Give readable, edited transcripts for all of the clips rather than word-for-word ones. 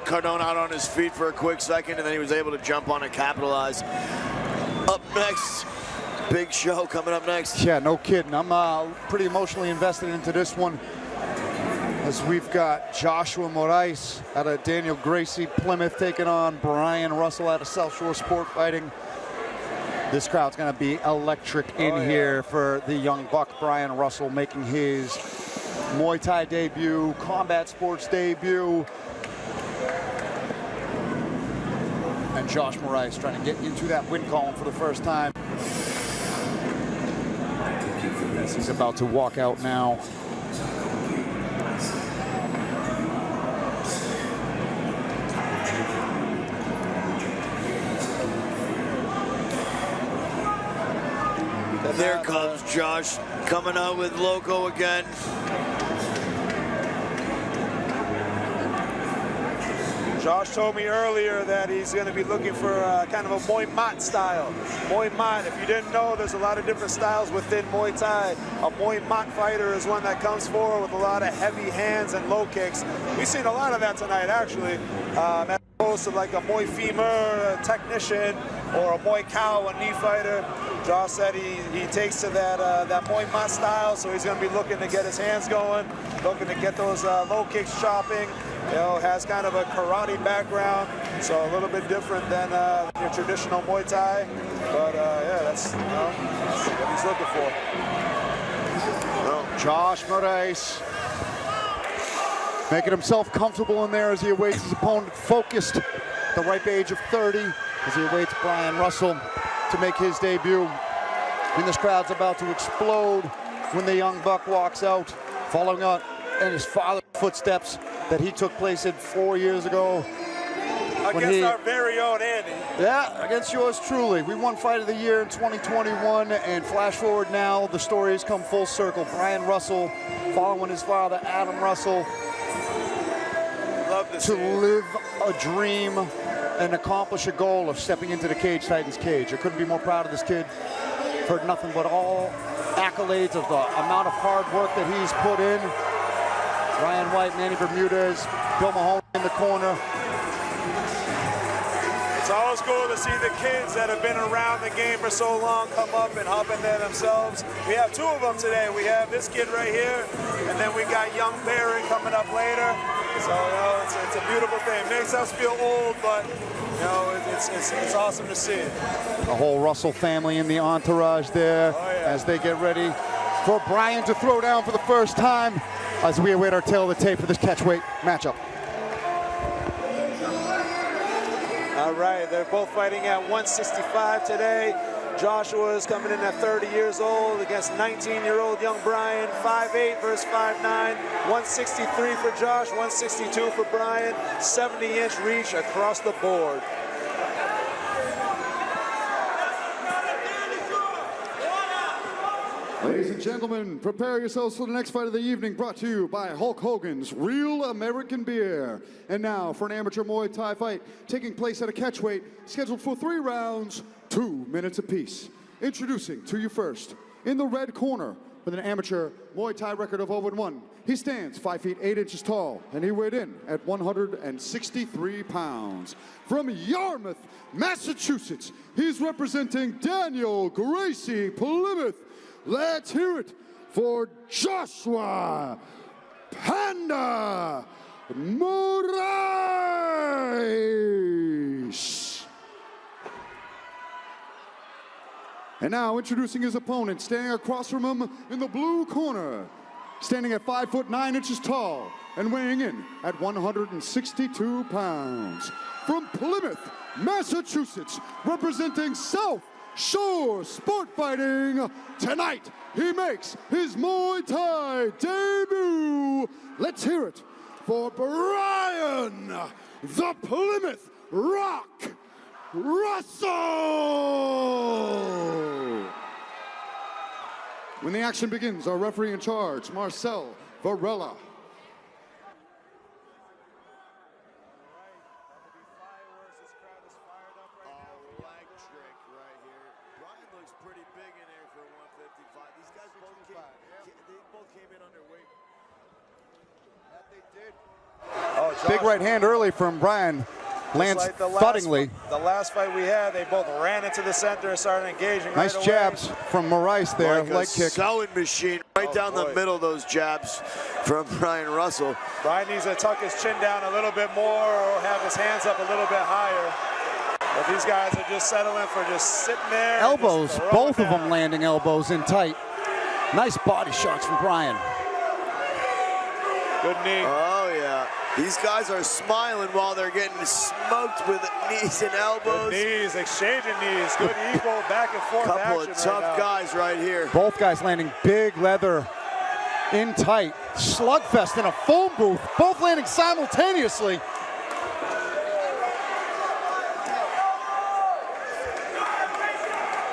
Cardone out on his feet for a quick second, and then he was able to jump on and capitalize. Up next, big show coming up next. Yeah, no kidding. I'm pretty emotionally invested into this one, as we've got Joshua Moraes out of Daniel Gracie, Plymouth, taking on Brian Russell out of South Shore Sport Fighting. This crowd's going to be electric in here for the young buck, Brian Russell, making his Muay Thai debut, combat sports debut. And Josh Moraes trying to get into that win column for the first time. As he's about to walk out now. There comes Josh coming out with Loco again. Josh told me earlier that he's going to be looking for kind of a Muay Mat style. Muay Mat, if you didn't know, there's a lot of different styles within Muay Thai. A Muay Mat fighter is one that comes forward with a lot of heavy hands and low kicks. We've seen a lot of that tonight, actually, as opposed to like a Muay Femur technician or a Muay Cow, a knee fighter. Josh said he takes to that Muay Mat style, so he's going to be looking to get his hands going, looking to get those low kicks chopping. You know, has kind of a karate background, so a little bit different than your traditional Muay Thai. But yeah, that's what he's looking for. Well, Josh Moraes making himself comfortable in there as he awaits his opponent, focused at the ripe age of 30, as he awaits Brian Russell to make his debut. And this crowd's about to explode when the young buck walks out, following up in his father's footsteps that he took place in 4 years ago. Against our very own Andy. Yeah, against yours truly. We won Fight of the Year in 2021, and flash forward now, the story has come full circle. Brian Russell, following his father, Adam Russell, to live a dream and accomplish a goal of stepping into the Cage Titans cage. I couldn't be more proud of this kid. For nothing but all accolades of the amount of hard work that he's put in. Ryan White, Manny Bermudez, Bill Mahoney in the corner. It's always cool to see the kids that have been around the game for so long come up and hop in there themselves. We have two of them today. We have this kid right here, and then we got young Barry coming up later. So, you know, it's a beautiful thing. It makes us feel old, but, you know, it's awesome to see it. The whole Russell family in the entourage there as they get ready for Brian to throw down for the first time as we await our tail of the tape for this catchweight matchup. All right, they're both fighting at 165 today. Joshua is coming in at 30 years old against 19-year-old young Brian. 5'8" versus 5'9". 163 for Josh, 162 for Brian. 70-inch reach across the board. Ladies and gentlemen, prepare yourselves for the next fight of the evening, brought to you by Hulk Hogan's Real American Beer. And now for an amateur Muay Thai fight taking place at a catchweight, scheduled for 3 rounds, 2 minutes apiece. Introducing to you first, in the red corner, with an amateur Muay Thai record of 0-1. He stands 5 feet 8 inches tall, and he weighed in at 163 pounds. From Yarmouth, Massachusetts, he's representing Daniel Gracie, Plymouth. Let's hear it for Joshua Panda Moraes. And now introducing his opponent, standing across from him in the blue corner, standing at 5 foot 9 inches tall and weighing in at 162 pounds. From Plymouth, Massachusetts, representing South Shore Sport Fighting, tonight he makes his Muay Thai debut. Let's hear it for Brian the Plymouth Rock Russell. When the action begins, our referee in charge, Marcel Varela. Oh, Big right hand early from Brian. Lands like thuddingly. The last fight we had, they both ran into the center and started engaging Nice right away. jabs from Moraes there. Like a leg kick. sewing machine right down the middle of those jabs from Brian Russell. Brian needs to tuck his chin down a little bit more or have his hands up a little bit higher. But these guys are just settling for just sitting there. Elbows, both of them landing elbows in tight. Nice body shots from Brian. Good knee. Oh, yeah. These guys are smiling while they're getting smoked with knees and elbows. Good knees, exchanging knees. Good equal back and forth Couple action of tough right now. guys right here. Both guys landing big leather in tight. Slugfest in a phone booth. Both landing simultaneously.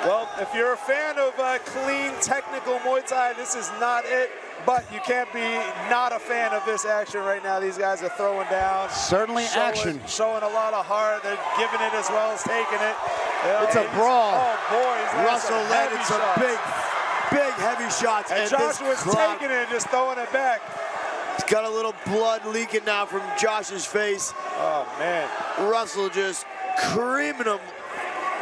Well, if you're a fan of clean, technical Muay Thai, this is not it. But you can't be not a fan of this action right now. These guys are throwing down. Certainly action. Showing a lot of heart. They're giving it as well as taking it. It's a brawl. Oh, boy. Russell landed some big, heavy shots. And Joshua's taking it and just throwing it back. He's got a little blood leaking now from Josh's face. Oh, man. Russell just creaming him.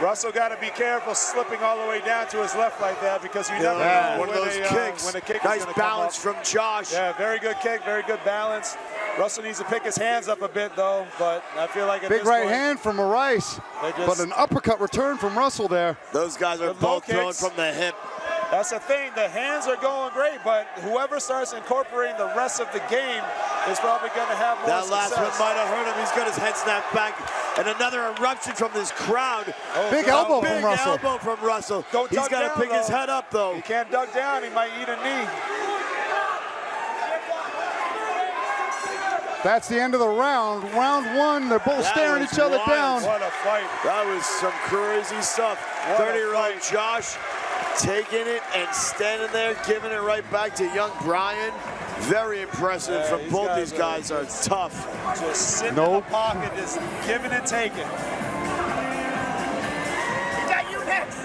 Russell got to be careful slipping all the way down to his left like that because you never know one of those kicks. when a kick nice is going to balance come up. from Josh. Yeah, very good kick, very good balance. Russell needs to pick his hands up a bit though, but I feel like at Big this right point, hand from Moraes, but an uppercut return from Russell there. Those guys are both throwing from the hip. That's the thing, the hands are going great, but whoever starts incorporating the rest of the game is probably going to have more That success. last one might have hurt him. He's got his head snapped back. And another eruption from this crowd. Big elbow from Big Russell. elbow from Russell. Don't He's duck got to down, pick his though. head up, though. He can't duck down, he might eat a knee. That's the end of the round. Round one, they're both staring each other down. What a fight. That was some crazy stuff. 30-year-old Josh taking it and standing there, giving it right back to young Brian. Very impressive from both these guys are tough. Just sitting in the pocket, just giving and taking. We got you next.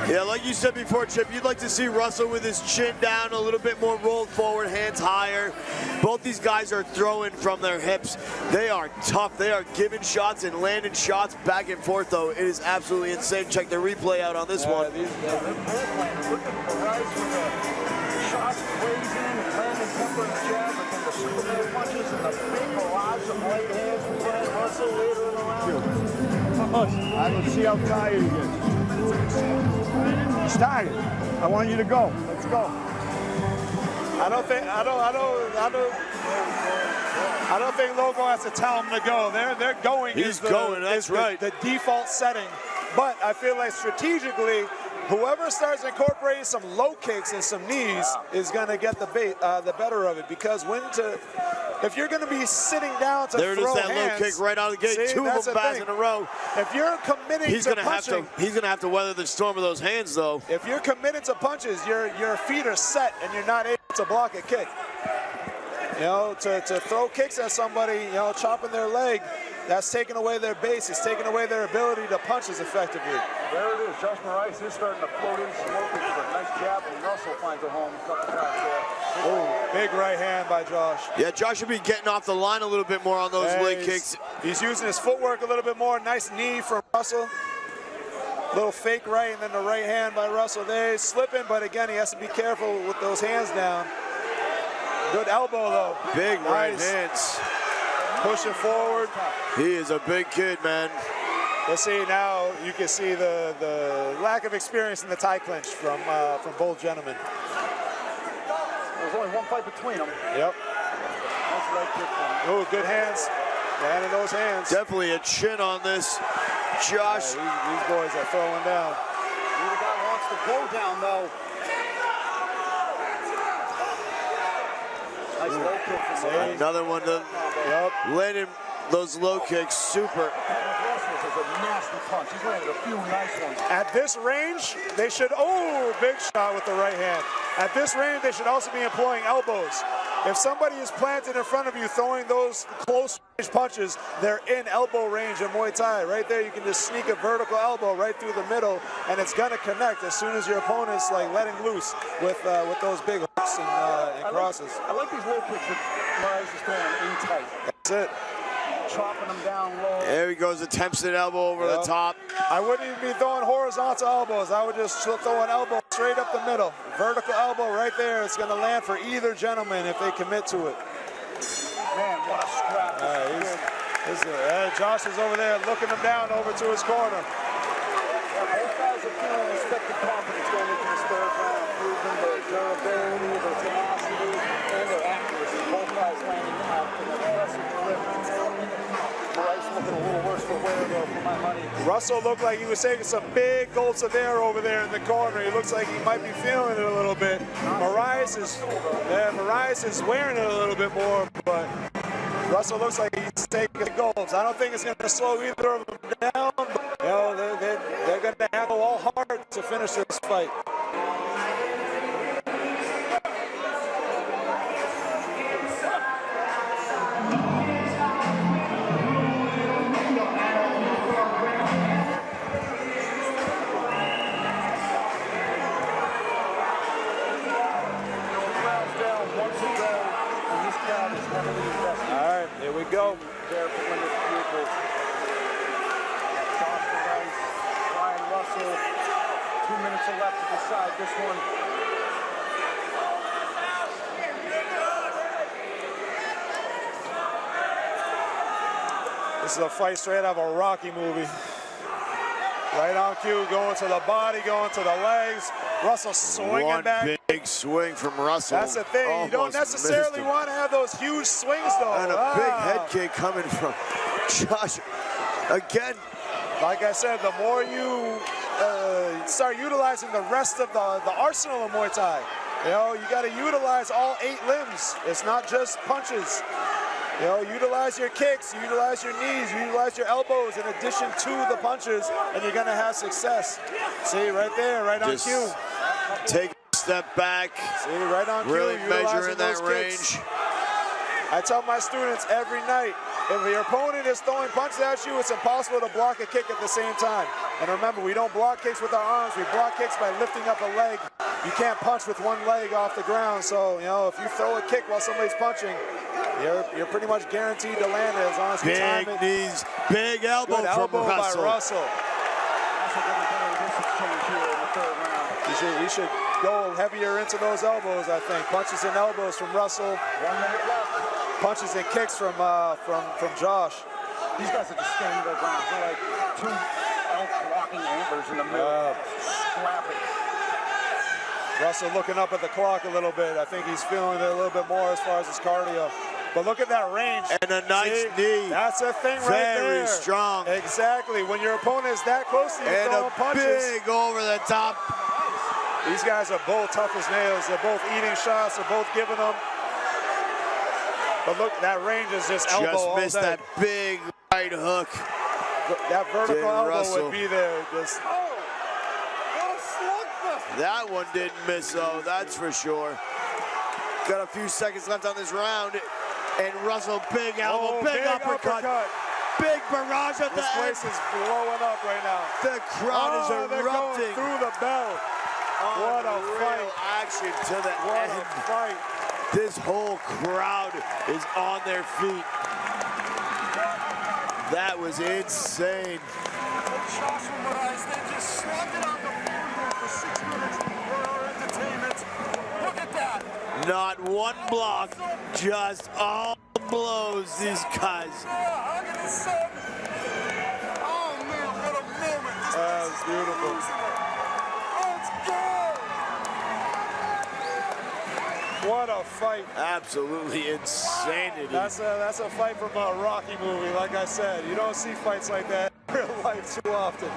Yeah, like you said before, Chip, you'd like to see Russell with his chin down, a little bit more rolled forward, hands higher. Both these guys are throwing from their hips. They are tough. They are giving shots and landing shots back and forth, though. It is absolutely insane. Check the replay out on this one. Look at Moraes with the shots blazing, landing pepper and jab, but then the Superman punches and the big barrage of right hands from Brian Russell later in the round. I don't see how tired he is. He's tired. I want you to go. Let's go. I don't think Logo has to tell him to go. They're going. He's going, that's right. The default setting. But I feel like strategically, whoever starts incorporating some low kicks and some knees is going to get the better of it. Because if you're going to be sitting down to there it throw is, that hands, low kick right out of the gate. see, Two of them bats thing. in a row. If you're committing He's to gonna punching, he's gonna have to weather the storm of those hands, though. if you're committed to punches, your feet are set and you're not able to block a kick. You know, to throw kicks at somebody, you know, chopping their leg, that's taking away their base. It's taking away their ability to punch as effectively. There it is. Josh Moraes is starting to float in slowly for a nice jab, and Russell finds a home a couple times there. Oh, big right hand by Josh. Yeah, Josh should be getting off the line a little bit more on those leg kicks. He's using his footwork a little bit more. Nice knee from Russell. Little fake right, and then the right hand by Russell there. He's slipping, but again, he has to be careful with those hands down. Good elbow, though. Big right hands. Pushing forward. He is a big kid, man. Let's see now. You can see the lack of experience in the tie clinch from both gentlemen. There's only one fight between them. Yep. That's right kick from him. Oh, good hands. Landing those hands. Definitely a chin on this. Josh. These boys are throwing down. Neither guy wants to go down, though. Nice low kick from Moraes. Another one. Landing those low kicks. Super. Russell is a nasty punch. He's landed a few nice ones. At this range, they should, big shot with the right hand. At this range, they should also be employing elbows. if somebody is planted in front of you throwing those close range punches, they're in elbow range in Muay Thai. Right there, you can just sneak a vertical elbow right through the middle, and it's gonna connect as soon as your opponent's like letting loose with those big hooks and crosses. I like these low kicks that Moraes is throwing in tight. That's it. Chopping them down low. There he goes, attempts an elbow over the top. I wouldn't even be throwing horizontal elbows. I would just throw an elbow straight up the middle. Vertical elbow right there. It's going to land for either gentleman if they commit to it. Man, what a scrap. Josh is over there looking him down over to his corner. Yeah, both guys are feeling respective confidence going into this third round, proving their durability, their tenacity, and their accuracy. Both guys landing out in aggressive delivery. Moraes looking a little worse for wear, though, for my money. Russell looked like he was taking some big gulps of air over there in the corner. He looks like he might be feeling it a little bit. Moraes is wearing it a little bit more, but Russell looks like he's taking gulps. I don't think it's going to slow either of them down, but you know, they're going to have to go all hard to finish this fight. Here we go. Their Plymouth pupils. Josh Moraes, Brian Russell. 2 minutes left to decide this one. This is a fight straight out of a Rocky movie. Right on cue, going to the body, going to the legs. Russell swinging back. One big swing from Russell. That's the thing. You don't necessarily want to have those huge swings, though. And a big head kick coming from Josh. Again, like I said, the more you start utilizing the rest of the arsenal of Muay Thai, you know, you got to utilize all 8 limbs. It's not just punches. You know, utilize your kicks, utilize your knees, utilize your elbows in addition to the punches, and you're going to have success. See, right there, right on cue. Take a step back. See, right on cue. Really measuring that kicks. range. I tell my students every night, if your opponent is throwing punches at you, it's impossible to block a kick at the same time. And remember, we don't block kicks with our arms. We block kicks by lifting up a leg. You can't punch with one leg off the ground. So, you know, if you throw a kick while somebody's punching, you're pretty much guaranteed to land it as long as you time it. Big knees, big elbow from Russell. By Russell. He should go heavier into those elbows, I think. Punches and elbows from Russell. 1 minute left. Punches and kicks from Josh. These guys are just standing their ground. They're like 2 elk-walking antlers in the middle. Scrapping. Russell looking up at the clock a little bit. I think he's feeling it a little bit more as far as his cardio. But look at that range. And a nice knee. That's a thing right there. Very strong. Exactly. When your opponent is that close to you, throwing punches. And a big over the top. These guys are both tough as nails. They're both eating shots. They're both giving them. But look, that range is just elbow all day. Just missed that big right hook. That vertical elbow Russell would be there. Just. That one didn't miss, though, that's for sure. Got a few seconds left on this round. And Russell, big elbow, big uppercut. Big barrage at the end. This place is blowing up right now. The crowd is erupting. They're going through the bell. What a fight. Action to the end. What a fight. This whole crowd is on their feet. That was insane. Josh Moraes, they just slugged it on the floor for 6 minutes for our entertainment. Look at that. Not one block, just all blows, these guys. Oh man, what a moment. That was beautiful. What a fight. Absolutely insanity. That's a fight from a Rocky movie, like I said. You don't see fights like that in real life too often.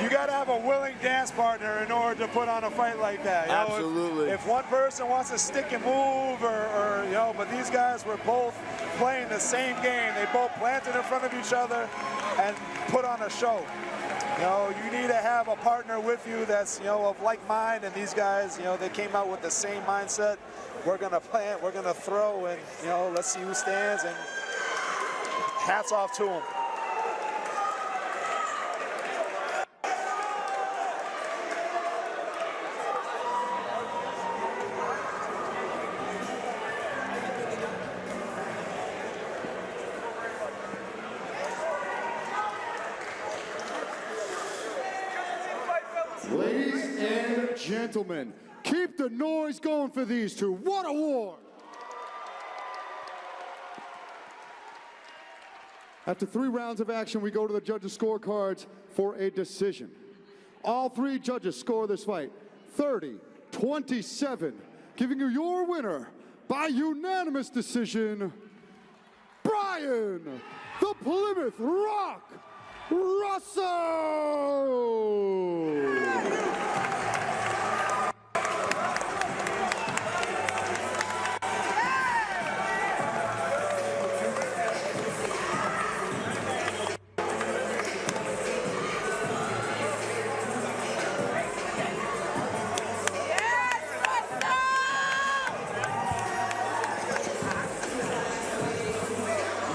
You got to have a willing dance partner in order to put on a fight like that. You Absolutely. Know, if one person wants to stick and move or, you know, but these guys were both playing the same game. They both planted in front of each other and put on a show. You know, you need to have a partner with you that's, you know, of like mind, and these guys, you know, they came out with the same mindset. We're gonna plant, we're gonna throw, and, you know, let's see who stands, and hats off to them. Ladies and gentlemen, keep the noise going for these two. What a war! After 3 rounds of action, we go to the judges' scorecards for a decision. All 3 judges score this fight 30-27, giving you your winner by unanimous decision, Brian the Plymouth Rock Russell!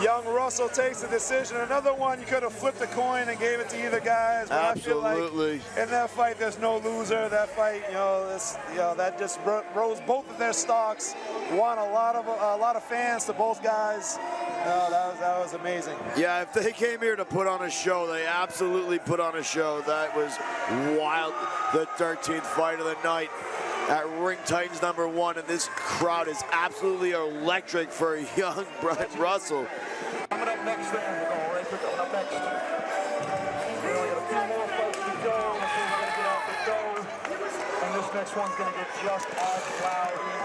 Young Russell takes the decision. Another one, you could have flipped a coin and gave it to either guys. But Absolutely. I feel like in that fight, there's no loser. That fight, that just rose both of their stocks. Won a lot of fans to both guys. That was amazing. Yeah, if they came here to put on a show, they absolutely put on a show. That was wild. The 13th fight of the night at Ring Titans #1, and this crowd is absolutely electric for young Brian Russell. Coming up next, then, we're going right quick. Coming up next, we only got a few more fights to go. We're going to get out the dough, and this next one's going to get just as loud.